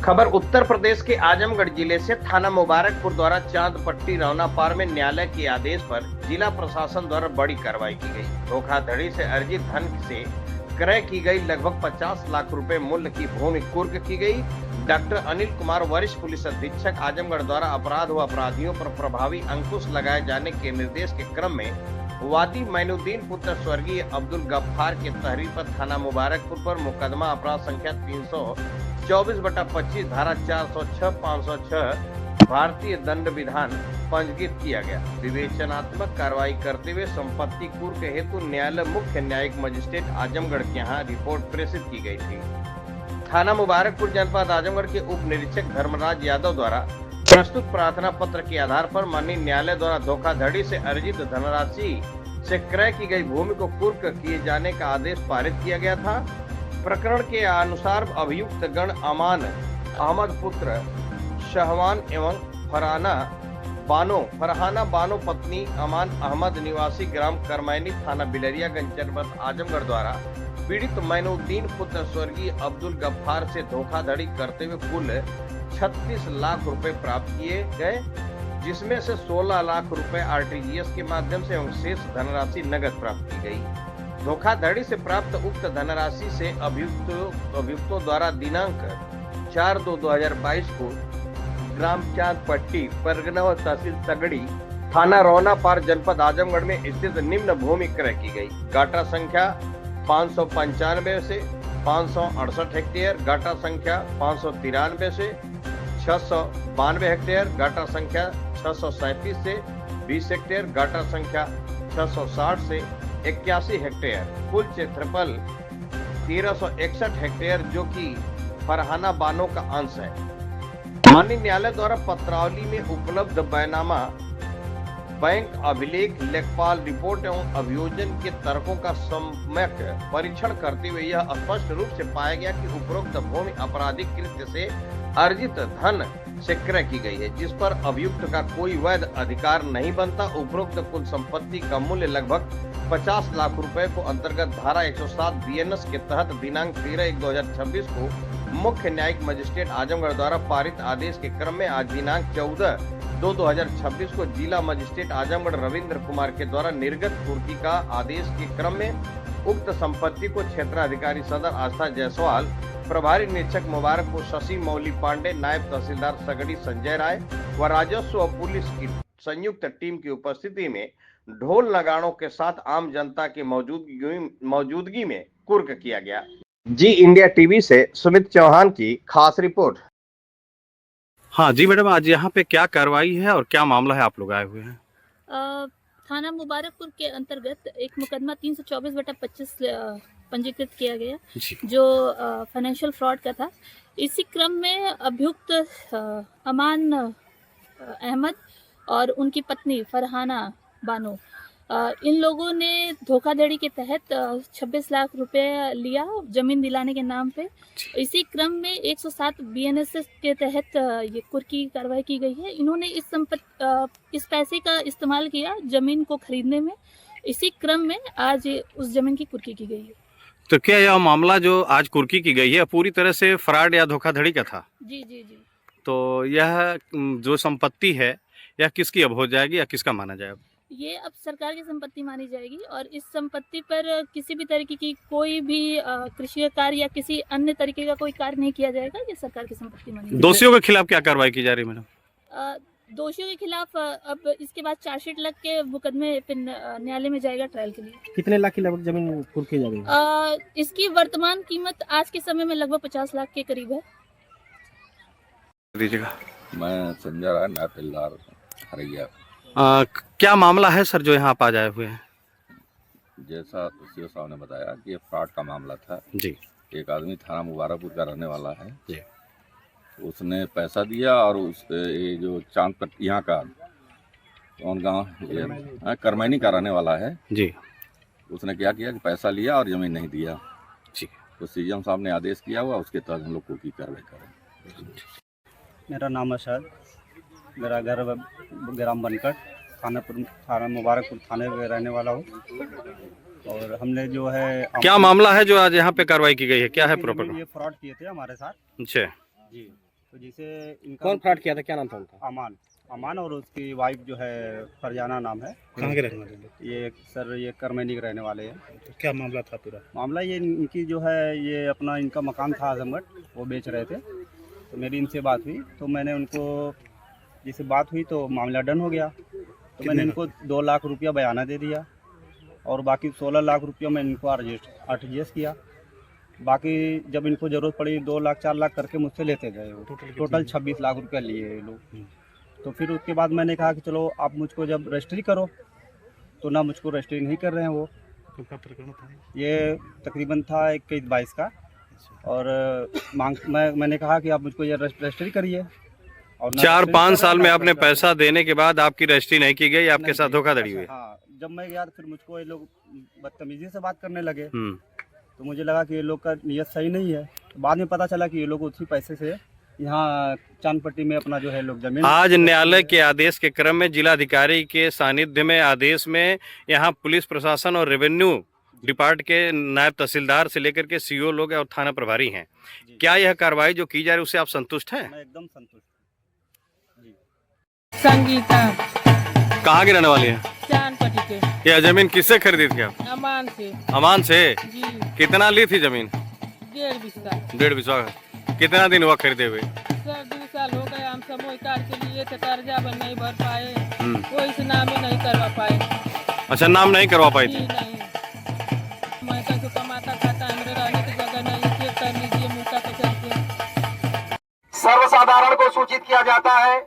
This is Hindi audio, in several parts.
खबर उत्तर प्रदेश के आजमगढ़ जिले से थाना मुबारकपुर द्वारा चांदपट्टी रौना पार में न्यायालय के आदेश पर जिला प्रशासन द्वारा बड़ी कार्रवाई की गई। धोखाधड़ी से अर्जित धन से क्रय की गई लगभग 50 लाख रुपए मूल्य की भूमि कुर्क की गई। डॉक्टर अनिल कुमार वरिष्ठ पुलिस अधीक्षक आजमगढ़ द्वारा अपराध व अपराधियों पर प्रभावी अंकुश लगाए जाने के निर्देश के क्रम में वादी मैनुद्दीन पुत्र स्वर्गीय अब्दुल गफ्फार के तहरीर पर थाना मुबारकपुर पर मुकदमा अपराध संख्या 324/25 धारा 406 506 भारतीय दंड विधान पंजीकृत किया गया। विवेचनात्मक कार्रवाई करते हुए संपत्ति कुर्क हेतु न्यायालय मुख्य न्यायिक मजिस्ट्रेट आजमगढ़ के यहाँ रिपोर्ट प्रेषित की गई थी। थाना मुबारकपुर जनपद आजमगढ़ के उप निरीक्षक धर्मराज यादव द्वारा प्रस्तुत प्रार्थना पत्र के आधार पर माननीय न्यायालय द्वारा धोखाधड़ी से अर्जित धनराशि से क्रय की गई भूमि को कुर्क किए जाने का आदेश पारित किया गया था। प्रकरण के अनुसार अभियुक्त गण अमान अहमद पुत्र शहवान एवं फरहाना बानो पत्नी अमान अहमद निवासी ग्राम करमैनी थाना बिलरियागंज जनपद आजमगढ़ द्वारा पीड़ित मैनुद्दीन पुत्र स्वर्गीय अब्दुल गफ्फार से धोखाधड़ी करते हुए कुल 36 लाख रुपए प्राप्त किए गए, जिसमें से 16 लाख रुपए आरटीजीएस के माध्यम से एवं शेष धनराशि नगद प्राप्त की गई। धोखाधड़ी से प्राप्त उक्त धनराशि से अभियुक्तों द्वारा दिनांक 4/2/2022 को ग्राम चांदपट्टी परगना व तहसील तगड़ी थाना रौना पार जनपद आजमगढ़ में स्थित निम्न भूमि क्रय की गई। गाटा संख्या 595 से 568 हेक्टेयर, गाटा संख्या 593 से 692 हेक्टेयर, गाटा संख्या 637 से 20 हेक्टेयर, गाटा संख्या 660 से 81 हेक्टेयर, कुल क्षेत्रफल 1361 हेक्टेयर जो कि फरहाना बानो का अंश है। माननीय न्यायालय द्वारा पत्रावली में उपलब्ध बैनामा बैंक अभिलेख लेखपाल रिपोर्ट एवं अभियोजन के तर्कों का सम्यक परीक्षण करते हुए यह स्पष्ट रूप से पाया गया कि उपरोक्त भूमि आपराधिक कृत्य से अर्जित धन से क्रय की गई है, जिस पर अभियुक्त का कोई वैध अधिकार नहीं बनता। उपरोक्त कुल संपत्ति का मूल्य लगभग 50 लाख रुपए को अंतर्गत धारा 107 बीएनएस के तहत दिनांक 13/1/2026 को मुख्य न्यायिक मजिस्ट्रेट आजमगढ़ द्वारा पारित आदेश के क्रम में आज दिनांक 14/2/2026 को जिला मजिस्ट्रेट आजमगढ़ रविंद्र कुमार के द्वारा निर्गत पूर्ति का आदेश के क्रम में उक्त संपत्ति को क्षेत्राधिकारी सदर आस्था जायसवाल, प्रभारी निरीक्षक मुबारकपुर शशि मौली पांडे, नायब तहसीलदार सगड़ी संजय राय व राजस्व व पुलिस की संयुक्त टीम की उपस्थिति में ढोल नगाड़ों के साथ आम जनता की मौजूदगी में कुर्क किया गया। जी इंडिया टीवी से सुमित चौहान की खास रिपोर्ट। हाँ जी मैडम, आज यहाँ पे क्या कार्रवाई है और क्या मामला है, आप लोग आए हुए हैं? थाना मुबारकपुर के अंतर्गत एक मुकदमा 324/25 पंजीकृत किया गया जो फाइनेंशियल फ्रॉड का था। इसी क्रम में अभियुक्त अमान अहमद और उनकी पत्नी फरहाना बानो इन लोगों ने धोखाधड़ी के तहत 26 लाख रुपए लिया जमीन दिलाने के नाम पे। इसी क्रम में 107 बीएनएस के तहत ये कुर्की की कार्रवाई की गई है। इन्होंने इस पैसे का इस्तेमाल किया जमीन को खरीदने में। इसी क्रम में आज उस जमीन की कुर्की की गई है। तो क्या यह मामला जो आज कुर्की की गई है पूरी तरह से फ्रॉड या धोखाधड़ी का था? जी जी जी। तो यह जो संपत्ति है यह किसकी अब हो जाएगी या किसका माना जाएगा? ये अब सरकार की संपत्ति मानी जाएगी और इस संपत्ति पर किसी भी तरीके की कोई भी कृषि कार्य या किसी अन्य तरीके का कोई कार्य नहीं किया जाएगा। ये सरकार की संपत्ति मानी जाएगी। दोषियों के खिलाफ क्या कार्रवाई की जा रही है मैडम? दोषियों के खिलाफ अब इसके बाद चार्जशीट लग के मुकदमे न्यायालय में जाएगा ट्रायल के लिए। कितने लाख की लगभग जमीन कुर्क की जा रही है? इसकी वर्तमान कीमत आज के समय में लगभग 50 लाख के करीब है। दीजिएगा। मैं संजय राय, तहसीलदार हरैया। क्या मामला है सर जो यहाँ आप आज आए हुए हैं? जैसा सीओ साहब ने बताया कि ये फ्रॉड का मामला था जी। एक आदमी थाना मुबारकपुर का रहने वाला है जी। उसने पैसा दिया और उस ये जो चांदपट्टी यहाँ का कौन गाँव करमैनी का रहने वाला है जी। उसने क्या किया कि पैसा लिया और जमीन नहीं दिया जी। तो सीएम साहब ने आदेश किया हुआ उसके तहत हम लोग कुर्की कार्रवाई करें। मेरा नाम है शायद, मेरा घर ग्राम बनकर थाना मुबारकपुर थाने में रहने वाला हूँ। और हमने जो है क्या मामला है जो आज यहाँ पे कार्रवाई की गई है, क्या है प्रॉपर? ये फ्रॉड किए थे हमारे साथ अच्छा जी। तो जिसे इनका कौन फ्रॉड किया था, क्या नाम था उनका? अमान अमान और उसकी वाइफ जो है फरजाना नाम है। कहाँ के रहने वाले हैं? ये सर ये करमैनी के रहने वाले हैं। क्या मामला था पूरा? मामला ये इनकी जो है ये अपना इनका मकान था आजमगढ़, वो बेच रहे थे। तो मेरी इनसे बात हुई तो मैंने उनको जैसे बात हुई तो मामला डन हो गया। तो मैंने इनको 2 लाख रुपया बयाना दे दिया और बाकी 16 लाख रुपया मैंने इनको आरटीजीएस किया। बाकी जब इनको ज़रूरत पड़ी 2 लाख 4 लाख करके मुझसे लेते गए वो। टोटल 26 लाख रुपया लिए ये लोग। तो फिर उसके बाद मैंने कहा कि चलो आप मुझको जब रजिस्ट्री करो, तो ना मुझको रजिस्ट्री नहीं कर रहे हैं वो। तो क्या प्रकरण था? ये तकरीबन था 21-22 का। और मैंने कहा कि आप मुझको ये रजिस्ट्री करिए। और 4-5 साल में आपने पैसा देने के बाद आपकी रजिस्ट्री नहीं की गई, आपके साथ धोखाधड़ी हुई? हाँ, जब मैं गया फिर मुझको ये लोग बदतमीजी से बात करने लगे। तो मुझे लगा कि ये लोग का नियत सही नहीं है। तो बाद में पता चला कि ये लोग उसी पैसे से यहाँ चांदपट्टी में अपना जो है लोग जमीन। आज न्यायालय के आदेश के क्रम में जिलाधिकारी के सानिध्य में आदेश में यहाँ पुलिस प्रशासन और रेवेन्यू डिपार्ट के नायब तहसीलदार से लेकर के सीओ लोग और थाना प्रभारी हैं। क्या यह कार्रवाई जो की जा रही है उससे आप संतुष्ट हैं? मैं एकदम संतुष्ट हूं। जी। संगीता कहाँ के रहने वाली है? चांदपट्टी के। यह जमीन किससे खरीदी थी आप? अमान से। अमान से? जी। कितना ली थी जमीन? 1.5 बिस्सा। 1.5 बिस्सा। कितना दिन हुआ खरीदे हुए? सर 2 साल हो गए। हम समूह कार्ड के लिए थे, कर्जा बन नहीं भर पाए, कोई से नाम ही नहीं करवा पाए। अच्छा, नाम नहीं करवा पाई थी? नहीं। मैं कैसे कमाता खाता, मेरे रहने की जगह नहीं, चेक कर लीजिए मुका के चलते। सर्वसाधारण को सूचित किया जाता है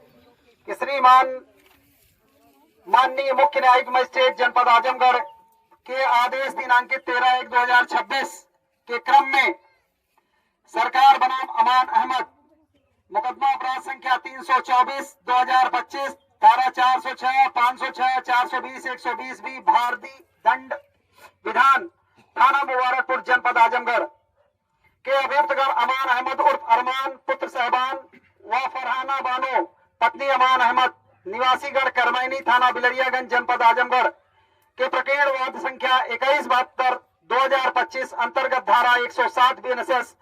कि श्रीमान माननीय मुख्य न्यायिक मजिस्ट्रेट जनपद आजमगढ़ के आदेश दिनांकित 13/1/2026 के क्रम में सरकार बनाम अमान अहमद मुकदमा अपराध संख्या 324/2025 धारा 406, 506, 420, 120 भी भारतीय दंड विधान थाना मुबारकपुर जनपद आजमगढ़ के अभियुक्तगण अमान अहमद उर्फ अरमान पुत्र साहबान व फरहाना बानो पत्नी अमान अहमद निवासीगढ़ करमैनी थाना बिलरियागंज जनपद आजमगढ़ के प्रकरण वाद संख्या 2172/2025 अंतर्गत धारा 107 बीएनएसएस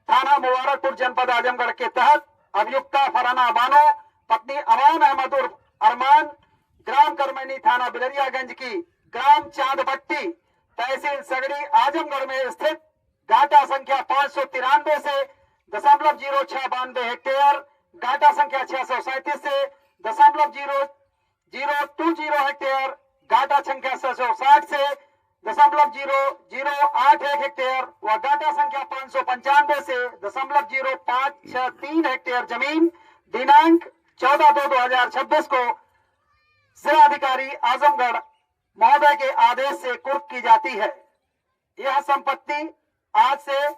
थाना मुबारकपुर जनपद आजमगढ़ के तहत अभियुक्ता फरहाना बानो पत्नी अमान अहमद उर्फ अरमान ग्राम करमैनी थाना बिलरियागंज की ग्राम चांदपट्टी तहसील सगड़ी आजमगढ़ में स्थित घाटा संख्या 593 से 0.0692 हेक्टेयर, घाटा संख्या 637 से 0.0020 हेक्टेयर, घाटा संख्या 660 से 0.0081 हेक्टेयर व घाटा संख्या 595 से 0.0563 हेक्टेयर जमीन दिनांक 14/2/2026 को जिलाधिकारी आजमगढ़ महोदय के आदेश से कुर्क की जाती है। यह संपत्ति आज से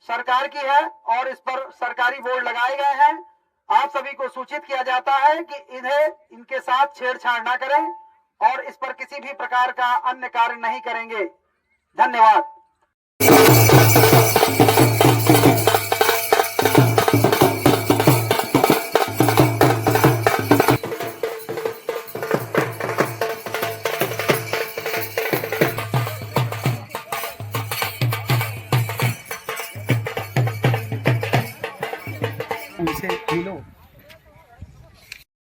सरकार की है और इस पर सरकारी बोर्ड लगाए गए हैं। आप सभी को सूचित किया जाता है कि इनके साथ छेड़छाड़ न करें और इस पर किसी भी प्रकार का अन्य कार्य नहीं करेंगे। धन्यवाद।